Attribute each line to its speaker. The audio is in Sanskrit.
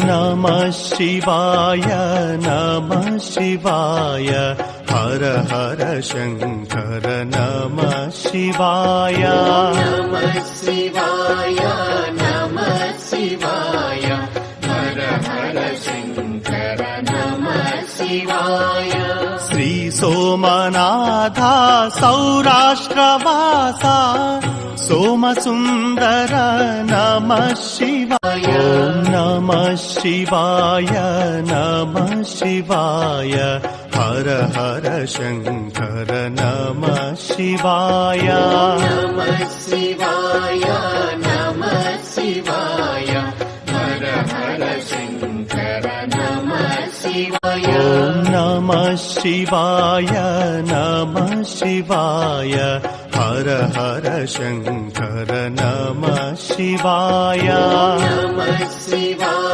Speaker 1: नमः शिवाय नमः शिवाय हर हर शंकर नमः शिवाय
Speaker 2: नमः शिवाय नमः शिवाय हर हर शंकर नमः शिवाय
Speaker 1: श्री सोमनाथा सौराष्ट्रवासा सोमसुंदर नमः शिवाय नमः शिवाय नमः शिवाय हर हर शंकर नमः शिवाय
Speaker 2: नमः शिवाय नमः शिवाय हर हर शंकर नमः शिवाय
Speaker 1: नमः शिवाय नमः शिवाय हर हर शंकर नमः शिवाय
Speaker 2: नमः शिवाय।